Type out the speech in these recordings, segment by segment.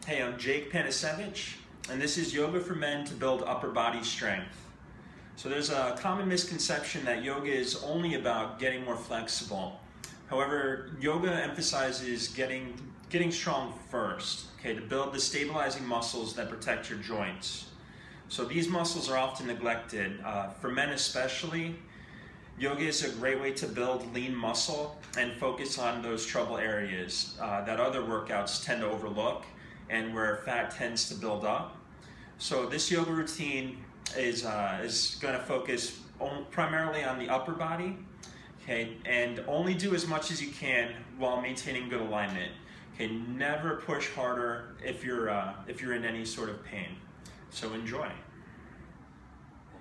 Hey, I'm Jake Panasevich, and this is Yoga for Men to build upper body strength. So there's a common misconception that yoga is only about getting more flexible. However, yoga emphasizes getting strong first, okay, to build the stabilizing muscles that protect your joints. So these muscles are often neglected. For men especially, yoga is a great way to build lean muscle and focus on those trouble areas that other workouts tend to overlook and where fat tends to build up. So this yoga routine is going to focus primarily on the upper body, okay, and only do as much as you can while maintaining good alignment. Okay, never push harder if you're in any sort of pain. So enjoy.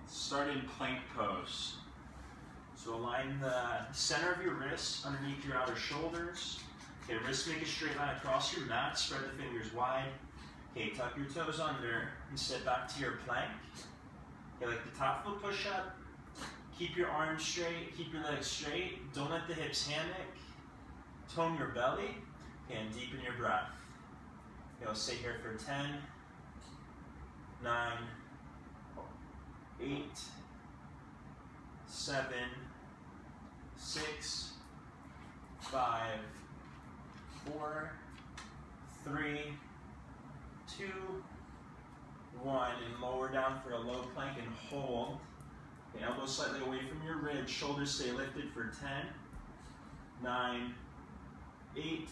Start in plank pose. So align the center of your wrists underneath your outer shoulders. Okay, wrists make a straight line across your mat. Spread the fingers wide. Okay, tuck your toes under and sit back to your plank. Okay, like the top foot push up. Keep your arms straight, keep your legs straight. Don't let the hips hammock. Tone your belly, okay, and deepen your breath. Okay, I'll stay here for 10, 9, 8, 7, 6, 5, 4, 3, 2, 1, and lower down for a low plank and hold. Okay, elbows slightly away from your ribs, shoulders stay lifted for 10, 9, 8,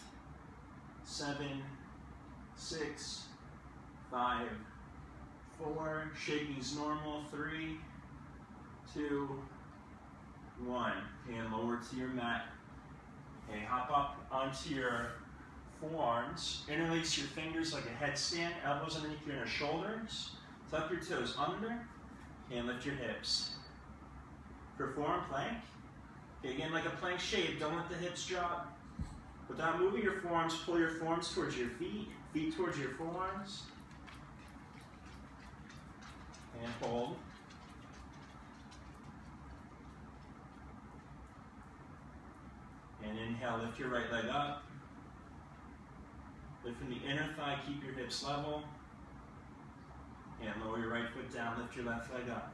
7, 6, 5, 4, shaking's normal, 3, 2, 1, and lower to your mat. Okay, hop up onto your forearms, interlace your fingers like a headstand, elbows underneath your inner shoulders, tuck your toes under, and lift your hips. For forearm plank, okay, again like a plank shape, don't let the hips drop. Without moving your forearms, pull your forearms towards your feet, feet towards your forearms, and hold. And inhale, lift your right leg up. Lift from the inner thigh, keep your hips level. And lower your right foot down, lift your left leg up.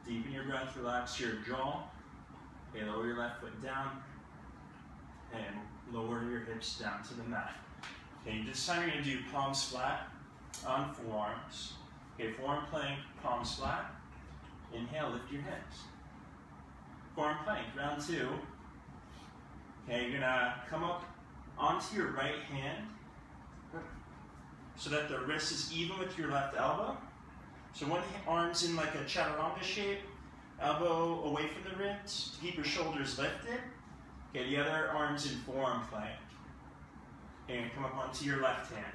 Deepen your breath, relax your jaw. Okay, lower your left foot down. And lower your hips down to the mat. Okay, this time you're going to do palms flat on forearms. Okay, forearm plank, palms flat. Inhale, lift your hips. Forearm plank, round 2. Okay, you're gonna come up onto your right hand so that the wrist is even with your left elbow. So one arm's in like a chaturanga shape, elbow away from the ribs to keep your shoulders lifted. Okay, the other arm's in forearm plank. Okay, you're gonna come up onto your left hand.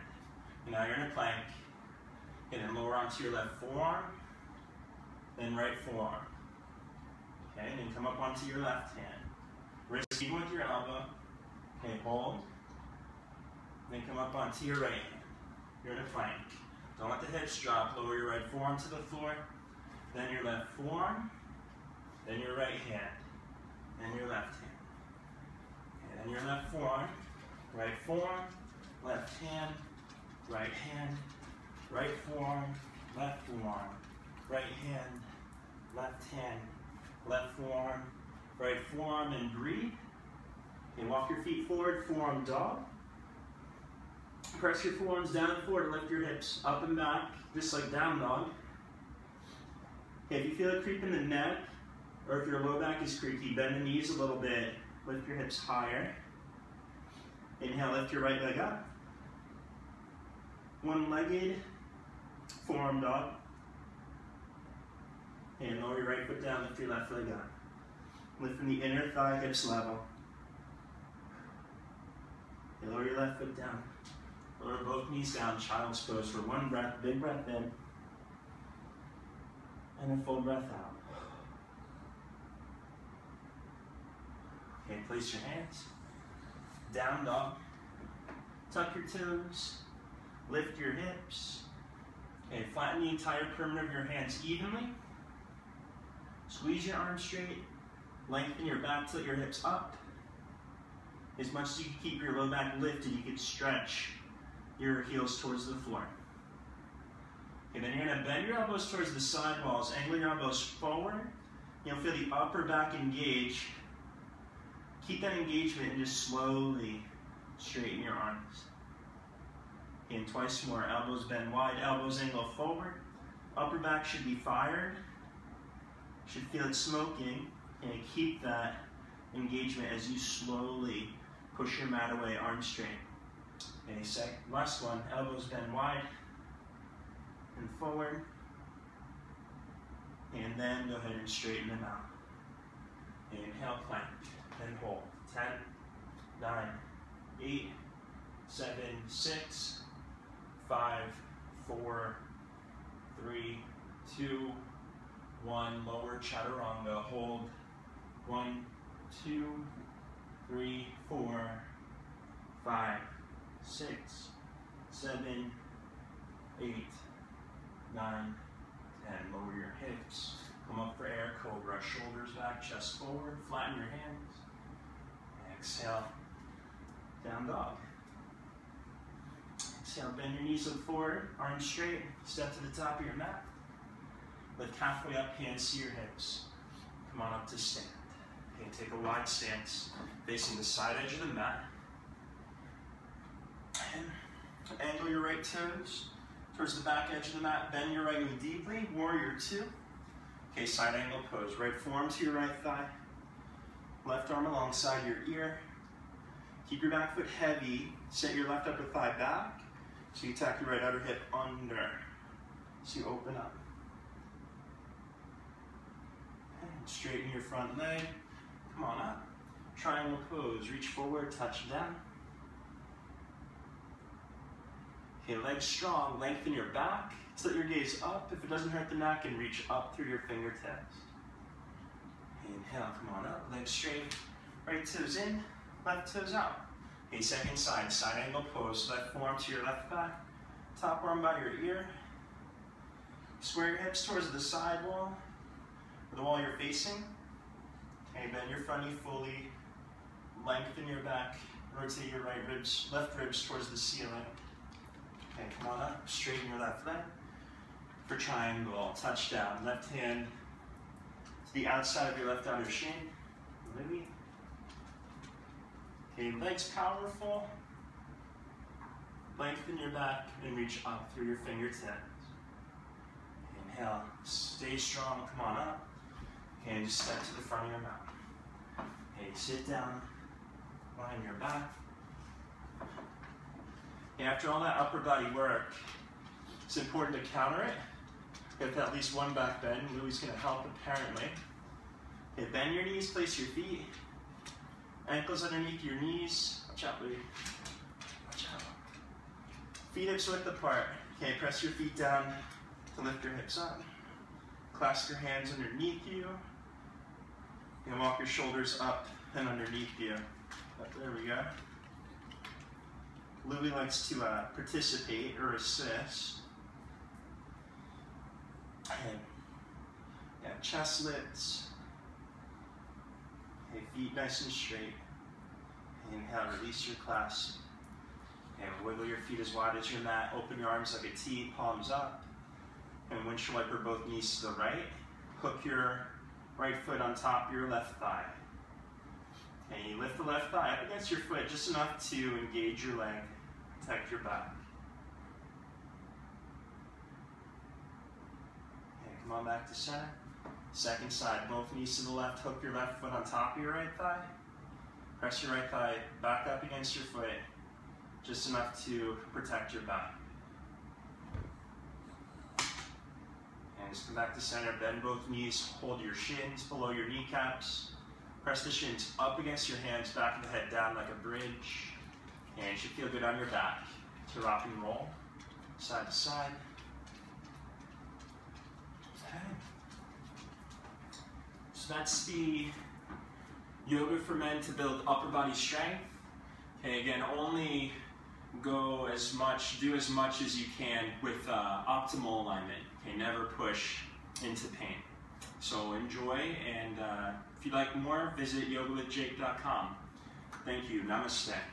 And now you're in a plank. And then lower onto your left forearm, then right forearm. Okay, and then come up onto your left hand. Wrist even with your elbow. Okay, hold. Then come up onto your right hand. You're in a plank. Don't let the hips drop. Lower your right forearm to the floor. Then your left forearm. Then your right hand. Then your left hand. Okay, then your left forearm. Right forearm. Left hand. Right hand. Right forearm. Left forearm. Right hand. Left hand. Left forearm. Right forearm, and breathe. Okay, walk your feet forward, forearm dog. Press your forearms down and forward and lift your hips up and back, just like down dog. Okay, if you feel a creep in the neck, or if your low back is creaky, bend the knees a little bit, lift your hips higher. Inhale, lift your right leg up. One-legged, forearm dog. And lower your right foot down, lift your left leg up. Lift from the inner thigh, hips level. And lower your left foot down. Lower both knees down, child's pose for one breath, big breath in. And a full breath out. Okay, place your hands. Down dog. Tuck your toes. Lift your hips. Okay, flatten the entire perimeter of your hands evenly. Squeeze your arms straight. Lengthen your back, tilt your hips up. As much as you can keep your low back lifted, you can stretch your heels towards the floor. Okay, then you're going to bend your elbows towards the side walls, angle your elbows forward. You'll feel the upper back engage. Keep that engagement and just slowly straighten your arms. And twice more, elbows bend wide, elbows angle forward. Upper back should be fired. Should feel it smoking. And keep that engagement as you slowly push your mat away, arms straight. Okay, last one, elbows bend wide and forward. And then go ahead and straighten them out. Inhale, plank, then hold. 10, 9, 8, 7, 6, 5, 4, 3, 2, 1. Lower chaturanga. Hold. 1, 2, 3, 4, 5, 6, 7, 8, 9, 10. Lower your hips. Come up for air cobra. Shoulders back, chest forward. Flatten your hands. Exhale. Down dog. Exhale, bend your knees, look forward, arms straight, step to the top of your mat. Lift halfway up, hands to your hips. Come on up to stand. Okay, take a wide stance, facing the side edge of the mat. And angle your right toes towards the back edge of the mat, bend your right knee deeply, warrior two. Okay, side angle pose, right forearm to your right thigh, left arm alongside your ear. Keep your back foot heavy, set your left upper thigh back, so you tack your right outer hip under, so you open up. And straighten your front leg, come on up. Triangle pose, reach forward, touch down. Okay, legs strong, lengthen your back, tilt your gaze up if it doesn't hurt the neck, and reach up through your fingertips. Inhale, come on up, legs straight, right toes in, left toes out. Okay, second side, side angle pose, left forearm to your left thigh, top arm by your ear. Square your hips towards the side wall, or the wall you're facing. Okay, bend your front knee fully, lengthen your back, rotate your right ribs, left ribs towards the ceiling. Okay, come on up, straighten your left leg. For triangle, touch down, left hand to the outside of your left outer shin. Louis. Okay, legs powerful. Lengthen your back and reach up through your fingertips. Inhale, stay strong, come on up. Okay, and just step to the front of your mat. Okay, sit down, line your back. Okay, after all that upper body work, it's important to counter it. Get at least one back bend. Louis gonna help apparently. Okay, bend your knees, place your feet. Ankles underneath your knees. Watch out, Louis. Watch out. Feet hips width apart. Okay, press your feet down to lift your hips up. Clasp your hands underneath you. And walk your shoulders up and underneath you. There we go. Louis likes to participate or assist. And yeah, chest lifts. Okay, feet nice and straight. Inhale, release your clasp. And wiggle your feet as wide as your mat. Open your arms like a T, palms up. And windshield wiper both knees to the right. Hook your right foot on top of your left thigh. And you lift the left thigh up against your foot just enough to engage your leg, protect your back. Okay, come on back to center. Second side, both knees to the left, hook your left foot on top of your right thigh. Press your right thigh back up against your foot, just enough to protect your back. And just come back to center, bend both knees, hold your shins below your kneecaps. Press the shins up against your hands, back of the head down like a bridge. And it should feel good on your back. To rock and roll, side to side. Okay. So that's the yoga for men to build upper body strength. Okay, again, only go as much, do as much as you can with optimal alignment. Okay, never push into pain. So enjoy, and if you'd like more, visit yogawithjake.com. Thank you. Namaste.